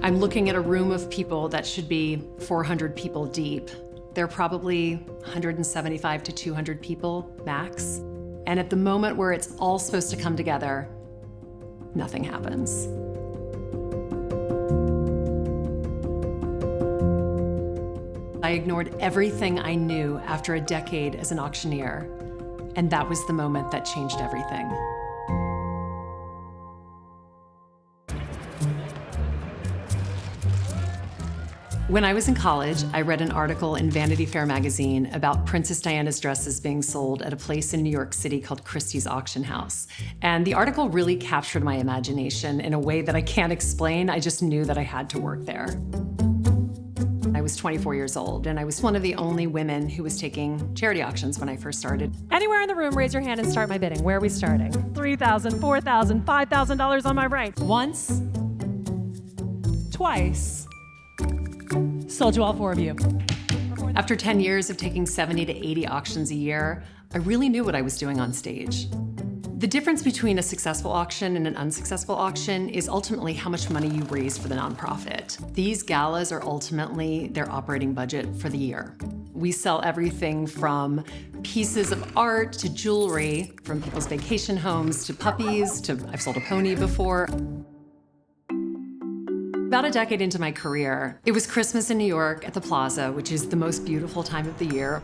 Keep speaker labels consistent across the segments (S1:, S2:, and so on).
S1: I'm looking at a room of people that should be 400 people deep. They're probably 175 to 200 people max. And at the moment where it's all supposed to come together, nothing happens. I ignored everything I knew after a decade as an auctioneer, and that was the moment that changed everything. When I was in college, I read an article in Vanity Fair magazine about Princess Diana's dresses being sold at a place in New York City called Christie's Auction House. And the article really captured my imagination in a way that I can't explain. I just knew that I had to work there. I was 24 years old, and I was one of the only women who was taking charity auctions when I first started.
S2: Anywhere in the room, raise your hand and start my bidding. Where are we starting? $3,000, $4,000, $5,000 on my right.
S3: Once, twice, sold to all four of you.
S1: After 10 years of taking 70 to 80 auctions a year, I really knew what I was doing on stage. The difference between a successful auction and an unsuccessful auction is ultimately how much money you raise for the nonprofit. These galas are ultimately their operating budget for the year. We sell everything from pieces of art to jewelry, from people's vacation homes to puppies to I've sold a pony before. About a decade into my career, it was Christmas in New York at the Plaza, which is the most beautiful time of the year.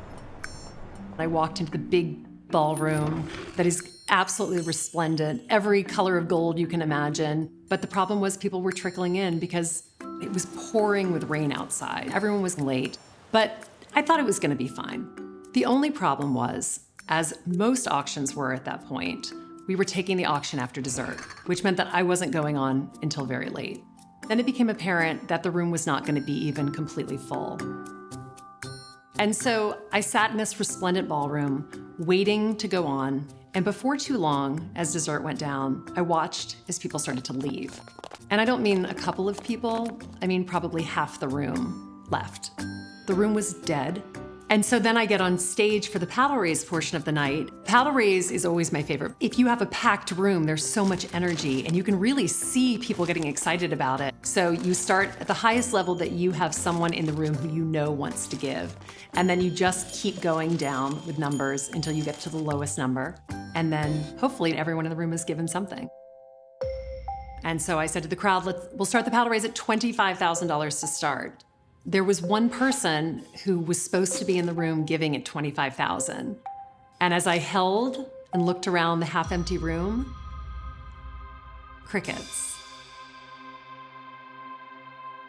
S1: I walked into the big ballroom that is absolutely resplendent, every color of gold you can imagine. But the problem was people were trickling in because it was pouring with rain outside. Everyone was late, but I thought it was gonna be fine. The only problem was, as most auctions were at that point, we were taking the auction after dessert, which meant that I wasn't going on until very late. Then it became apparent that the room was not gonna be even completely full. And so I sat in this resplendent ballroom, waiting to go on, and before too long, as dessert went down, I watched as people started to leave. And I don't mean a couple of people, I mean probably half the room left. The room was dead. And so then I get on stage for the paddle raise portion of the night. Paddle raise is always my favorite. If you have a packed room, there's so much energy and you can really see people getting excited about it. So you start at the highest level that you have someone in the room who you know wants to give. And then you just keep going down with numbers until you get to the lowest number. And then hopefully everyone in the room has given something. And so I said to the crowd, we'll start the paddle raise at $25,000 to start. There was one person who was supposed to be in the room giving at $25,000. And as I held and looked around the half-empty room, crickets.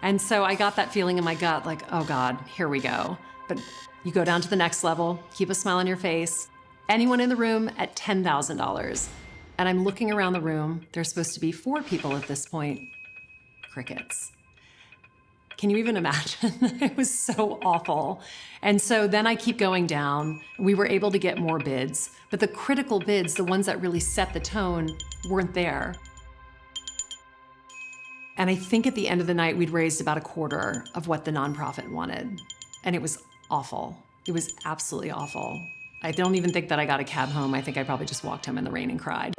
S1: And so I got that feeling in my gut, like, oh God, here we go. But you go down to the next level, keep a smile on your face. Anyone in the room at $10,000. And I'm looking around the room, there's supposed to be 4 people at this point, crickets. Can you even imagine? It was so awful. And so then I keep going down. We were able to get more bids, but the critical bids, the ones that really set the tone, weren't there. And I think at the end of the night, we'd raised about a quarter of what the nonprofit wanted. And it was awful. It was absolutely awful. I don't even think that I got a cab home. I think I probably just walked home in the rain and cried.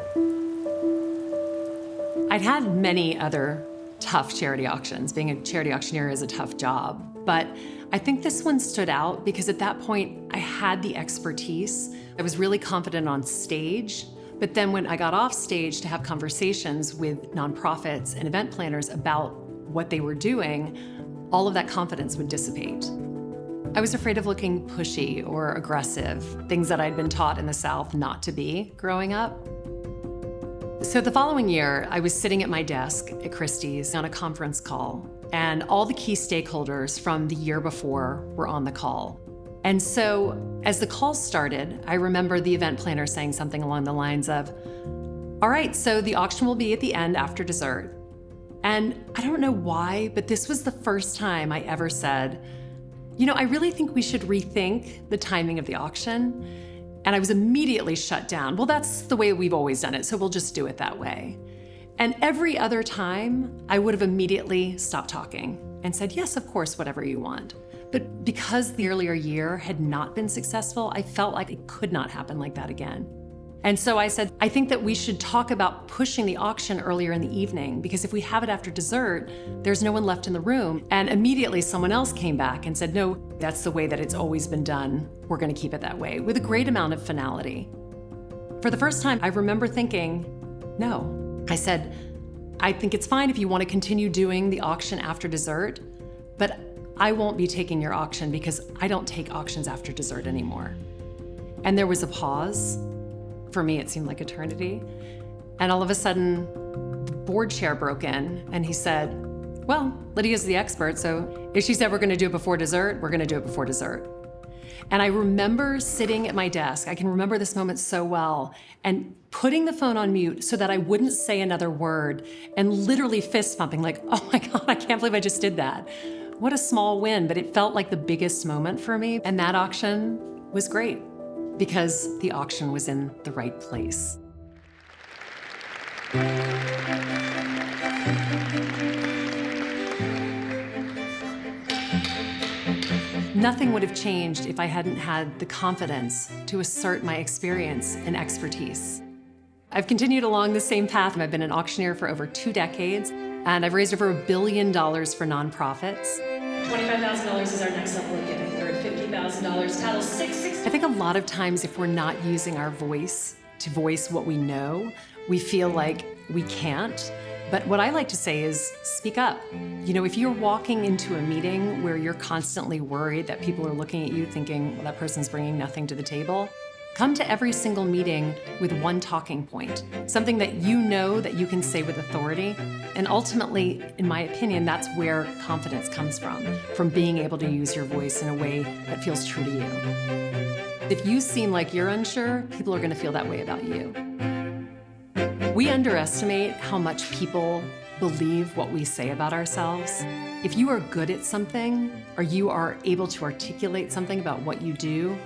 S1: I'd had many other tough charity auctions. Being a charity auctioneer is a tough job. But I think this one stood out because at that point, I had the expertise. I was really confident on stage. But then when I got off stage to have conversations with nonprofits and event planners about what they were doing, all of that confidence would dissipate. I was afraid of looking pushy or aggressive, things that I'd been taught in the South not to be growing up. So the following year, I was sitting at my desk at Christie's on a conference call, and all the key stakeholders from the year before were on the call. And so as the call started, I remember the event planner saying something along the lines of, all right, so the auction will be at the end after dessert. And I don't know why, but this was the first time I ever said, you know, I really think we should rethink the timing of the auction. And I was immediately shut down. Well, that's the way we've always done it, so we'll just do it that way. And every other time, I would have immediately stopped talking and said, yes, of course, whatever you want. But because the earlier year had not been successful, I felt like it could not happen like that again. And so I said, I think that we should talk about pushing the auction earlier in the evening, because if we have it after dessert, there's no one left in the room. And immediately someone else came back and said, no, that's the way that it's always been done. We're gonna keep it that way, with a great amount of finality. For the first time, I remember thinking, no. I said, I think it's fine if you wanna continue doing the auction after dessert, but I won't be taking your auction because I don't take auctions after dessert anymore. And there was a pause. For me, it seemed like eternity. And all of a sudden, the board chair broke in and he said, well, Lydia's the expert, so if she said we're gonna do it before dessert, we're gonna do it before dessert. And I remember sitting at my desk, I can remember this moment so well, and putting the phone on mute so that I wouldn't say another word, and literally fist pumping like, oh my God, I can't believe I just did that. What a small win, but it felt like the biggest moment for me. And that auction was great, because the auction was in the right place. Nothing would have changed if I hadn't had the confidence to assert my experience and expertise. I've continued along the same path. I've been an auctioneer for over 2 decades, and I've raised over $1 billion for nonprofits.
S3: $25,000 is our next level of giving. We're at $50,000. Title 660.
S1: I think a lot of times if we're not using our voice to voice what we know, we feel like we can't. But what I like to say is speak up. You know, if you're walking into a meeting where you're constantly worried that people are looking at you thinking, well, that person's bringing nothing to the table, come to every single meeting with one talking point, something that you know that you can say with authority. And ultimately, in my opinion, that's where confidence comes from being able to use your voice in a way that feels true to you. If you seem like you're unsure, people are gonna feel that way about you. We underestimate how much people believe what we say about ourselves. If you are good at something, or you are able to articulate something about what you do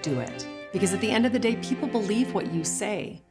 S1: it. Because at the end of the day, people believe what you say.